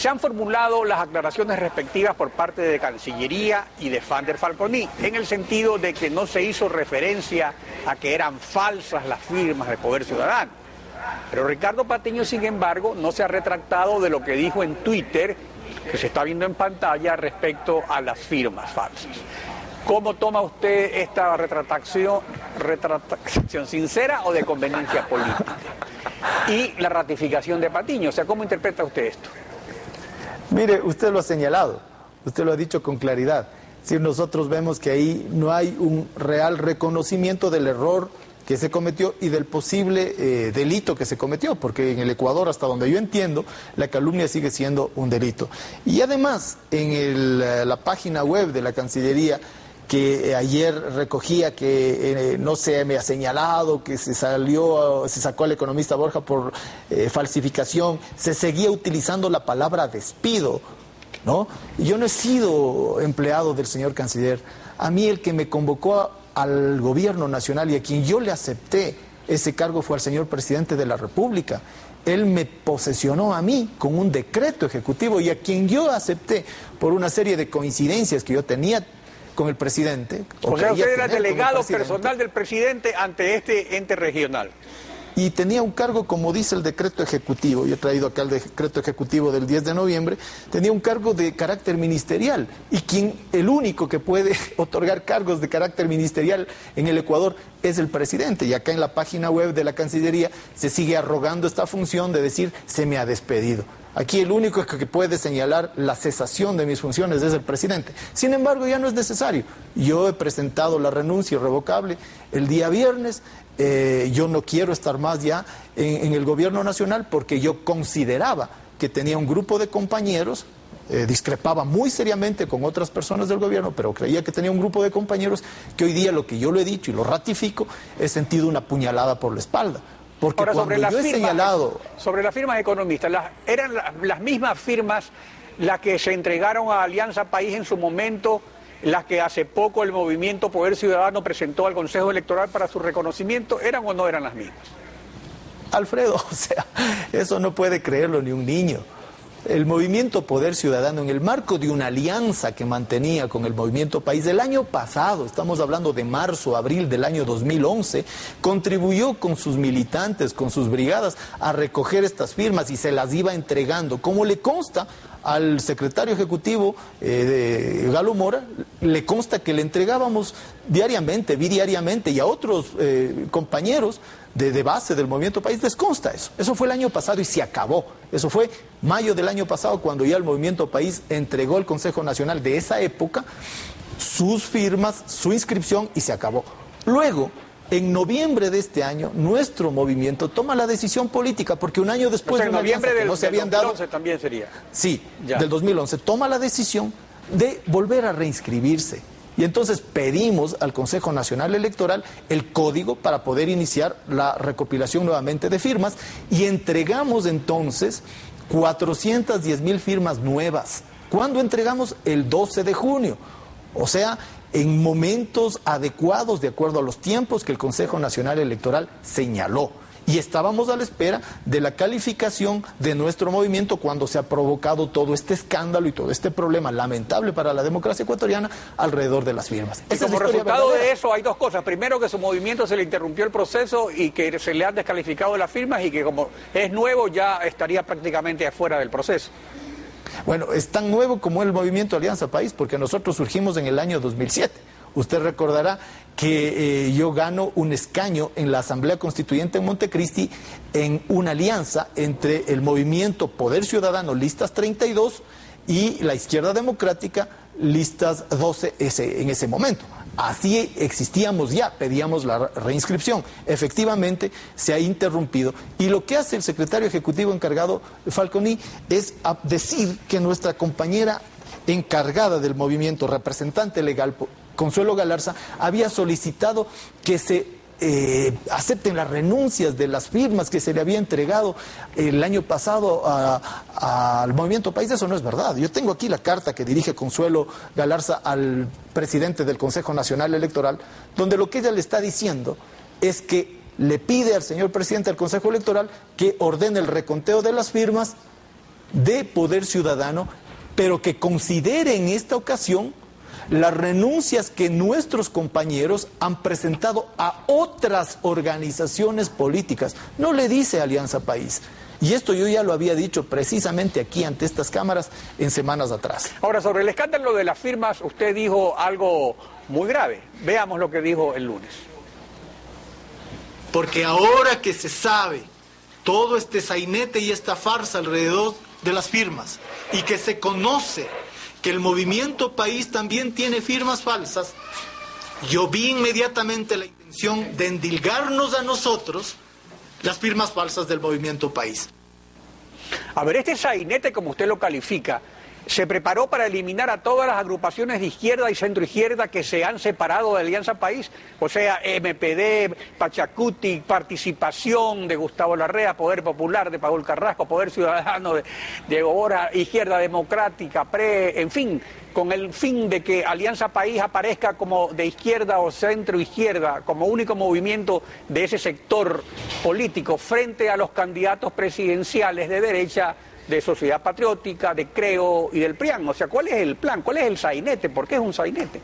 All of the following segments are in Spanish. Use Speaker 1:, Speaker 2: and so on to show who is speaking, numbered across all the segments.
Speaker 1: Se han formulado las aclaraciones respectivas por parte de Cancillería y de Fander Falconi, en el sentido de que no se hizo referencia a que eran falsas las firmas de Poder Ciudadano. Pero Ricardo Patiño, sin embargo, no se ha retractado de lo que dijo en Twitter, que se está viendo en pantalla, respecto a las firmas falsas. ¿Cómo toma usted esta retractación sincera o de conveniencia política? Y la ratificación de Patiño, o sea, ¿cómo interpreta usted esto?
Speaker 2: Mire, usted lo ha señalado, usted lo ha dicho con claridad. Si nosotros vemos que ahí no hay un real reconocimiento del error que se cometió y del posible delito que se cometió, porque en el Ecuador, hasta donde yo entiendo, la calumnia sigue siendo un delito. Y además, en la página web de la Cancillería, que ayer recogía que no se me ha señalado, que se sacó al economista Borja por falsificación, se seguía utilizando la palabra despido, ¿no? Yo no he sido empleado del señor canciller. A mí el que me convocó al gobierno nacional y a quien yo le acepté ese cargo fue al señor presidente de la República. Él me posesionó a mí con un decreto ejecutivo y a quien yo acepté por una serie de coincidencias que yo tenía con el presidente.
Speaker 1: O sea, usted era delegado personal del presidente ante este ente regional.
Speaker 2: Y tenía un cargo, como dice el decreto ejecutivo, yo he traído acá el decreto ejecutivo del 10 de noviembre, tenía un cargo de carácter ministerial, y el único que puede otorgar cargos de carácter ministerial en el Ecuador es el presidente, y acá en la página web de la Cancillería se sigue arrogando esta función de decir, se me ha despedido. Aquí el único que puede señalar la cesación de mis funciones es el presidente. Sin embargo, ya no es necesario. Yo he presentado la renuncia irrevocable el día viernes. Yo no quiero estar más ya en el gobierno nacional porque yo consideraba que tenía un grupo de compañeros, discrepaba muy seriamente con otras personas del gobierno, pero creía que tenía un grupo de compañeros que hoy día, lo que yo lo he dicho y lo ratifico, he sentido una puñalada por la espalda. Porque
Speaker 1: ahora,
Speaker 2: cuando yo he señalado...
Speaker 1: Sobre las firmas economistas, ¿eran las mismas firmas las que se entregaron a Alianza País en su momento, las que hace poco el movimiento Poder Ciudadano presentó al Consejo Electoral para su reconocimiento? ¿Eran o no eran las mismas?
Speaker 2: Alfredo, o sea, eso no puede creerlo ni un niño. El movimiento Poder Ciudadano, en el marco de una alianza que mantenía con el movimiento País del año pasado, estamos hablando de marzo, abril del año 2011, contribuyó con sus militantes, con sus brigadas, a recoger estas firmas y se las iba entregando. Como le consta al secretario ejecutivo de Galo Mora, le consta que le entregábamos diariamente, bidiariamente, y a otros compañeros de base del movimiento País les consta eso. Eso fue el año pasado y se acabó. Eso fue mayo del año pasado, cuando ya el movimiento País entregó al Consejo Nacional de esa época sus firmas, su inscripción, y se acabó. Luego, en noviembre de este año, nuestro movimiento toma la decisión política, porque un año después de una alianza que no se habían dado...
Speaker 1: 2011 también sería.
Speaker 2: Sí,
Speaker 1: ya.
Speaker 2: Del 2011, toma la decisión de volver a reinscribirse. Y entonces pedimos al Consejo Nacional Electoral el código para poder iniciar la recopilación nuevamente de firmas, y entregamos entonces 410,000 firmas nuevas. ¿Cuándo entregamos? El 12 de junio. O sea, en momentos adecuados, de acuerdo a los tiempos que el Consejo Nacional Electoral señaló. Y estábamos a la espera de la calificación de nuestro movimiento cuando se ha provocado todo este escándalo y todo este problema lamentable para la democracia ecuatoriana alrededor de las firmas.
Speaker 1: Y como resultado de eso hay dos cosas. Primero, que su movimiento se le interrumpió el proceso y que se le han descalificado las firmas, y que como es nuevo ya estaría prácticamente afuera del proceso.
Speaker 2: Bueno, es tan nuevo como el movimiento Alianza País, porque nosotros surgimos en el año 2007. Usted recordará que yo gano un escaño en la Asamblea Constituyente en Montecristi en una alianza entre el movimiento Poder Ciudadano, listas 32, y la Izquierda Democrática, listas 12 en ese momento. Así existíamos ya, pedíamos la reinscripción. Efectivamente, se ha interrumpido. Y lo que hace el secretario ejecutivo encargado, Falconi, es decir que nuestra compañera encargada del movimiento, representante legal, Consuelo Galarza, había solicitado que se acepten las renuncias de las firmas que se le había entregado el año pasado al Movimiento País. Eso no es verdad. Yo tengo aquí la carta que dirige Consuelo Galarza al presidente del Consejo Nacional Electoral, donde lo que ella le está diciendo es que le pide al señor presidente del Consejo Electoral que ordene el reconteo de las firmas de Poder Ciudadano, pero que considere en esta ocasión las renuncias que nuestros compañeros han presentado a otras organizaciones políticas. No le dice Alianza País. Y esto yo ya lo había dicho precisamente aquí ante estas cámaras en semanas atrás.
Speaker 1: Ahora, sobre el escándalo de las firmas, usted dijo algo muy grave. Veamos lo que dijo el lunes.
Speaker 2: Porque ahora que se sabe todo este sainete y esta farsa alrededor de las firmas, y que se conoce que el Movimiento País también tiene firmas falsas, yo vi inmediatamente la intención de endilgarnos a nosotros las firmas falsas del Movimiento País.
Speaker 1: A ver, este sainete, como usted lo califica, se preparó para eliminar a todas las agrupaciones de izquierda y centroizquierda que se han separado de Alianza País, o sea, MPD, Pachacuti, Participación de Gustavo Larrea, Poder Popular de Paul Carrasco, Poder Ciudadano de ahora Izquierda Democrática, PRE, en fin, con el fin de que Alianza País aparezca como de izquierda o centroizquierda, como único movimiento de ese sector político frente a los candidatos presidenciales de derecha, de Sociedad Patriótica, de Creo y del PRIAN. O sea, ¿cuál es el plan? ¿Cuál es el sainete? ¿Por qué es un sainete?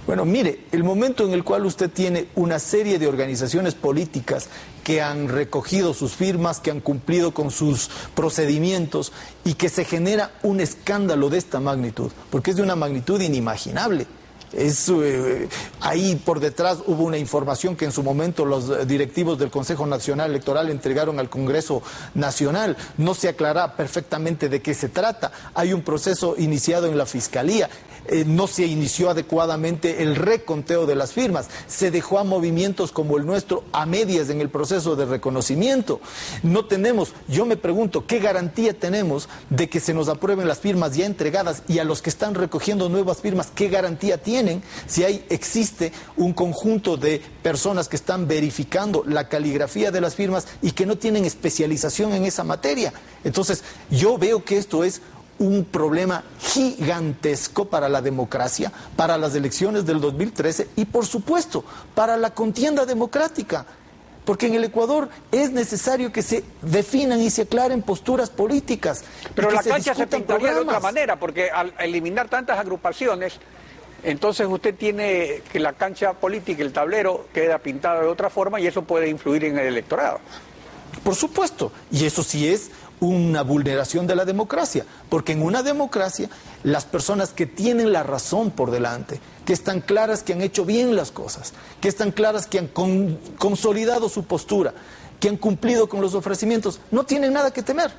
Speaker 2: Bueno, mire, el momento en el cual usted tiene una serie de organizaciones políticas que han recogido sus firmas, que han cumplido con sus procedimientos y que se genera un escándalo de esta magnitud, porque es de una magnitud inimaginable. Ahí por detrás hubo una información que en su momento los directivos del Consejo Nacional Electoral entregaron al Congreso Nacional. No se aclara perfectamente de qué se trata. Hay un proceso iniciado en la Fiscalía. No se inició adecuadamente el reconteo de las firmas, se dejó a movimientos como el nuestro a medias en el proceso de reconocimiento. No tenemos, yo me pregunto, ¿qué garantía tenemos de que se nos aprueben las firmas ya entregadas y a los que están recogiendo nuevas firmas, qué garantía tienen si existe un conjunto de personas que están verificando la caligrafía de las firmas y que no tienen especialización en esa materia? Entonces, yo veo que esto es un problema gigantesco para la democracia, para las elecciones del 2013 y, por supuesto, para la contienda democrática. Porque en el Ecuador es necesario que se definan y se aclaren posturas políticas.
Speaker 1: Pero la cancha se pintaría de otra manera, porque al eliminar tantas agrupaciones, entonces usted tiene que la cancha política, el tablero, queda pintado de otra forma y eso puede influir en el electorado.
Speaker 2: Por supuesto, y eso sí es una vulneración de la democracia, porque en una democracia las personas que tienen la razón por delante, que están claras que han hecho bien las cosas, que están claras que han consolidado su postura, que han cumplido con los ofrecimientos, no tienen nada que temer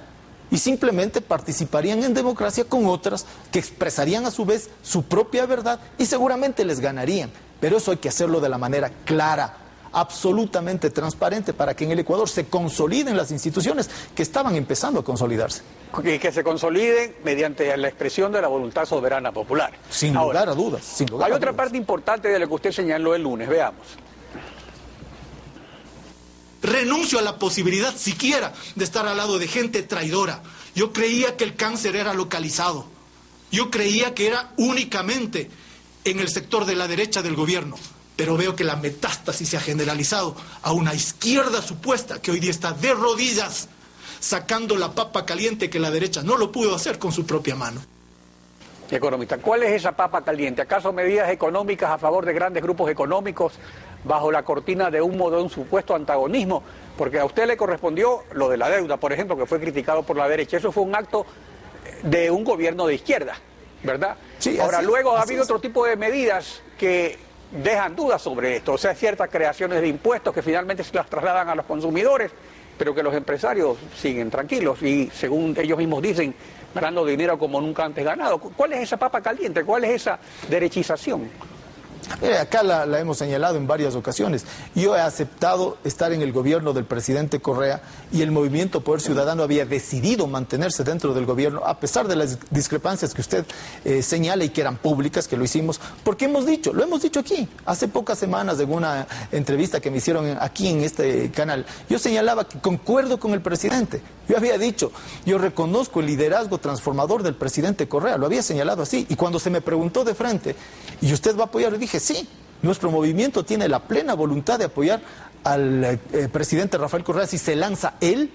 Speaker 2: y simplemente participarían en democracia con otras que expresarían a su vez su propia verdad y seguramente les ganarían, pero eso hay que hacerlo de la manera clara, absolutamente transparente, para que en el Ecuador se consoliden las instituciones que estaban empezando a consolidarse.
Speaker 1: Y que se consoliden mediante la expresión de la voluntad soberana popular.
Speaker 2: Sin lugar a dudas. Sin lugar
Speaker 1: hay
Speaker 2: a
Speaker 1: otra
Speaker 2: dudas.
Speaker 1: parte importante de lo que usted señaló el lunes, veamos.
Speaker 3: Renuncio a la posibilidad siquiera de estar al lado de gente traidora. Yo creía que el cáncer era localizado. Yo creía que era únicamente en el sector de la derecha del gobierno. Pero veo que la metástasis se ha generalizado a una izquierda supuesta que hoy día está de rodillas, sacando la papa caliente que la derecha no lo pudo hacer con su propia mano.
Speaker 1: Economista, ¿cuál es esa papa caliente? ¿Acaso medidas económicas a favor de grandes grupos económicos bajo la cortina de humo de un supuesto antagonismo? Porque a usted le correspondió lo de la deuda, por ejemplo, que fue criticado por la derecha. Eso fue un acto de un gobierno de izquierda, ¿verdad?
Speaker 2: Sí,
Speaker 1: ahora, luego ha habido
Speaker 2: es.
Speaker 1: otro tipo de medidas que dejan dudas sobre esto, o sea, ciertas creaciones de impuestos que finalmente se las trasladan a los consumidores, pero que los empresarios siguen tranquilos y, según ellos mismos dicen, ganando dinero como nunca antes ganado. ¿Cuál es esa papa caliente? ¿Cuál es esa derechización?
Speaker 2: Acá la hemos señalado en varias ocasiones. Yo he aceptado estar en el gobierno del presidente Correa y el Movimiento Poder Ciudadano había decidido mantenerse dentro del gobierno a pesar de las discrepancias que usted señala y que eran públicas, que lo hicimos, porque lo hemos dicho aquí, hace pocas semanas en una entrevista que me hicieron aquí en este canal, yo señalaba que concuerdo con el presidente. Yo había dicho, yo reconozco el liderazgo transformador del presidente Correa, lo había señalado así, y cuando se me preguntó de frente, ¿y usted va a apoyar? Le dije, sí, nuestro movimiento tiene la plena voluntad de apoyar al presidente Rafael Correa si se lanza él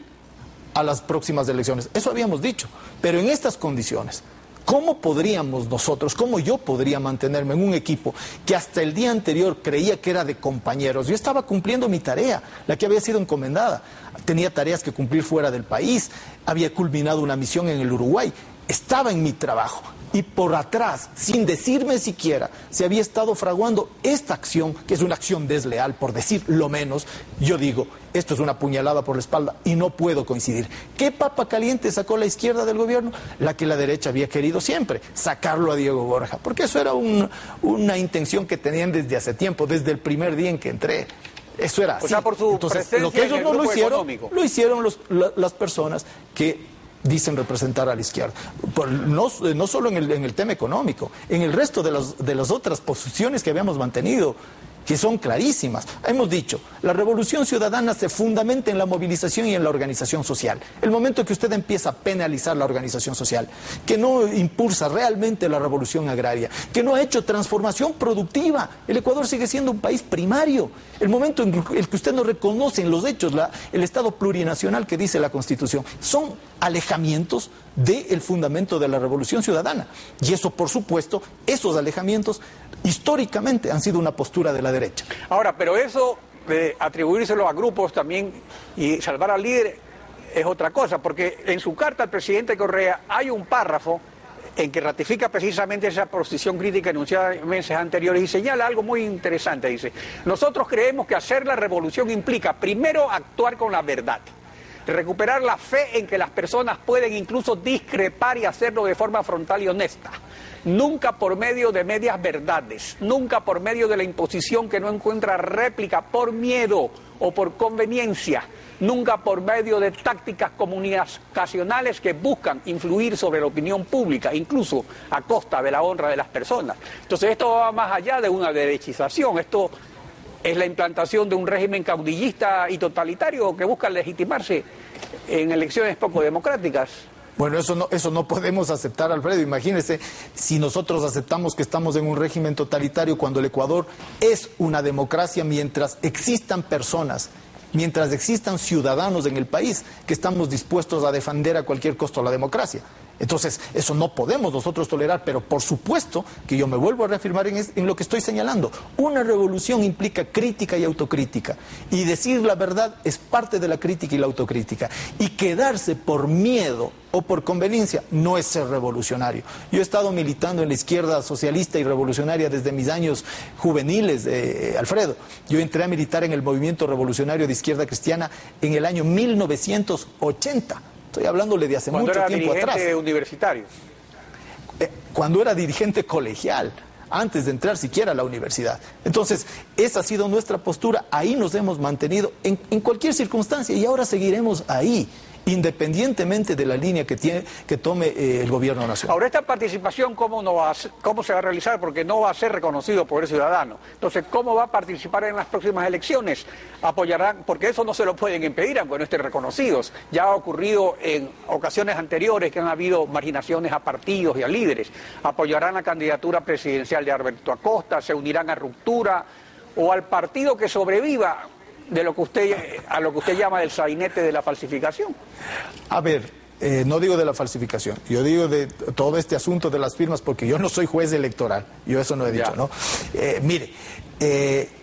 Speaker 2: a las próximas elecciones. Eso habíamos dicho. Pero en estas condiciones, ¿cómo podríamos nosotros, cómo yo podría mantenerme en un equipo que hasta el día anterior creía que era de compañeros? Yo estaba cumpliendo mi tarea, la que había sido encomendada. Tenía tareas que cumplir fuera del país, había culminado una misión en el Uruguay, estaba en mi trabajo. Y por atrás, sin decirme siquiera, se había estado fraguando esta acción, que es una acción desleal, por decir lo menos. Yo digo, esto es una puñalada por la espalda y no puedo coincidir. ¿Qué papa caliente sacó la izquierda del gobierno? La que la derecha había querido siempre, sacarlo a Diego Borja, porque eso era una intención que tenían desde hace tiempo, desde el primer día en que entré. Eso era así.
Speaker 1: O sea, por su
Speaker 2: Entonces,
Speaker 1: presencia
Speaker 2: lo que ellos
Speaker 1: en el
Speaker 2: no lo
Speaker 1: grupo
Speaker 2: hicieron,
Speaker 1: económico.
Speaker 2: lo hicieron las personas que dicen representar a la izquierda. No solo en el tema económico, en el resto de las otras posiciones que habíamos mantenido, que son clarísimas. Hemos dicho, la revolución ciudadana se fundamenta en la movilización y en la organización social. El momento que usted empieza a penalizar la organización social, que no impulsa realmente la revolución agraria, que no ha hecho transformación productiva, el Ecuador sigue siendo un país primario. El momento en el que usted no reconoce en los hechos el Estado plurinacional que dice la Constitución, son alejamientos del fundamento de la revolución ciudadana. Y eso, por supuesto, esos alejamientos históricamente han sido una postura de la derecha.
Speaker 1: Ahora, pero eso de atribuírselo a grupos también y salvar al líder es otra cosa, porque en su carta al presidente Correa hay un párrafo en que ratifica precisamente esa posición crítica enunciada en meses anteriores y señala algo muy interesante. Dice, nosotros creemos que hacer la revolución implica primero actuar con la verdad, recuperar la fe en que las personas pueden incluso discrepar y hacerlo de forma frontal y honesta. Nunca por medio de medias verdades, nunca por medio de la imposición que no encuentra réplica por miedo o por conveniencia, nunca por medio de tácticas comunicacionales que buscan influir sobre la opinión pública, incluso a costa de la honra de las personas. Entonces esto va más allá de una derechización, esto es la implantación de un régimen caudillista y totalitario que busca legitimarse en elecciones poco democráticas.
Speaker 2: Bueno, eso no podemos aceptar, Alfredo. Imagínese si nosotros aceptamos que estamos en un régimen totalitario cuando el Ecuador es una democracia, mientras existan personas, mientras existan ciudadanos en el país que estamos dispuestos a defender a cualquier costo la democracia. Entonces, eso no podemos nosotros tolerar, pero por supuesto que yo me vuelvo a reafirmar en lo que estoy señalando. Una revolución implica crítica y autocrítica, y decir la verdad es parte de la crítica y la autocrítica, y quedarse por miedo o por conveniencia no es ser revolucionario. Yo he estado militando en la izquierda socialista y revolucionaria desde mis años juveniles, Alfredo. Yo entré a militar en el movimiento revolucionario de izquierda cristiana en el año 1980. Estoy hablándole de hace mucho tiempo atrás.
Speaker 1: Cuando era dirigente universitario.
Speaker 2: Cuando era dirigente colegial, antes de entrar siquiera a la universidad. Entonces, esa ha sido nuestra postura, ahí nos hemos mantenido en cualquier circunstancia y ahora seguiremos ahí, independientemente de la línea que tome el gobierno nacional.
Speaker 1: Ahora, esta participación, ¿cómo se va a realizar? Porque no va a ser reconocido por el ciudadano. Entonces, ¿cómo va a participar en las próximas elecciones? Apoyarán, porque eso no se lo pueden impedir, aunque no estén reconocidos. Ya ha ocurrido en ocasiones anteriores que han habido marginaciones a partidos y a líderes. Apoyarán la candidatura presidencial de Alberto Acosta, se unirán a Ruptura o al partido que sobreviva a lo que usted llama el sainete de la falsificación.
Speaker 2: A ver, no digo de la falsificación, yo digo de todo este asunto de las firmas, porque yo no soy juez electoral, yo eso no he dicho, ¿no? Mire,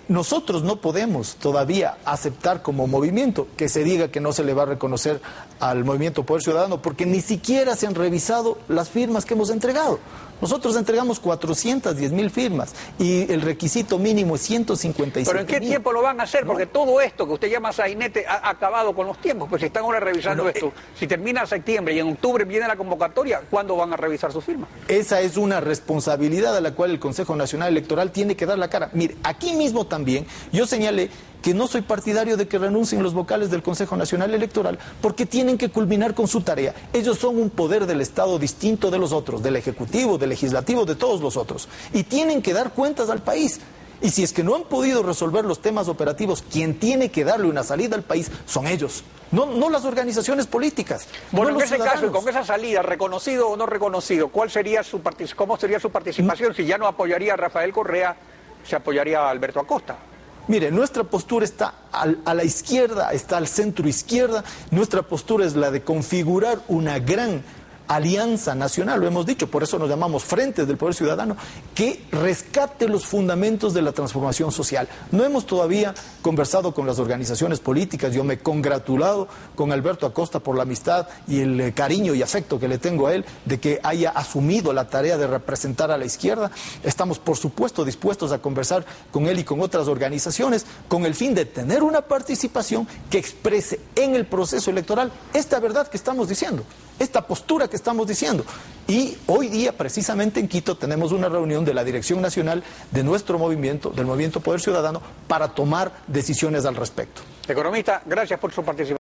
Speaker 2: nosotros no podemos todavía aceptar como movimiento que se diga que no se le va a reconocer al Movimiento Poder Ciudadano, porque ni siquiera se han revisado las firmas que hemos entregado. Nosotros entregamos 410,000 firmas y el requisito mínimo es 157,000.
Speaker 1: ¿Pero en qué tiempo lo van a hacer? Porque todo esto que usted llama sainete ha acabado con los tiempos, pues si están ahora revisando esto. Si termina septiembre y en octubre viene la convocatoria, ¿cuándo van a revisar sus firmas?
Speaker 2: Esa es una responsabilidad a la cual el Consejo Nacional Electoral tiene que dar la cara. Mire, aquí mismo también yo señalé que no soy partidario de que renuncien los vocales del Consejo Nacional Electoral porque tienen que culminar con su tarea. Ellos son un poder del Estado distinto de los otros, del Ejecutivo, del Legislativo, de todos los otros. Y tienen que dar cuentas al país. Y si es que no han podido resolver los temas operativos, quien tiene que darle una salida al país son ellos, no las organizaciones políticas.
Speaker 1: Bueno,
Speaker 2: no
Speaker 1: en ese
Speaker 2: ciudadanos.
Speaker 1: caso, y con esa salida, reconocido o no reconocido, ¿cómo sería su participación? Si ya no apoyaría a Rafael Correa, se apoyaría a Alberto Acosta.
Speaker 2: Mire, nuestra postura está a la izquierda, está al centro izquierda. Nuestra postura es la de configurar una gran alianza nacional, lo hemos dicho, por eso nos llamamos Frente del Poder Ciudadano, que rescate los fundamentos de la transformación social. No hemos todavía conversado con las organizaciones políticas, yo me he congratulado con Alberto Acosta por la amistad y el cariño y afecto que le tengo a él, de que haya asumido la tarea de representar a la izquierda. Estamos, por supuesto, dispuestos a conversar con él y con otras organizaciones, con el fin de tener una participación que exprese en el proceso electoral esta verdad que estamos diciendo, esta postura que estamos diciendo. Y hoy día, precisamente en Quito, tenemos una reunión de la Dirección Nacional de nuestro movimiento, del Movimiento Poder Ciudadano, para tomar decisiones al respecto.
Speaker 1: Economista, gracias por su participación.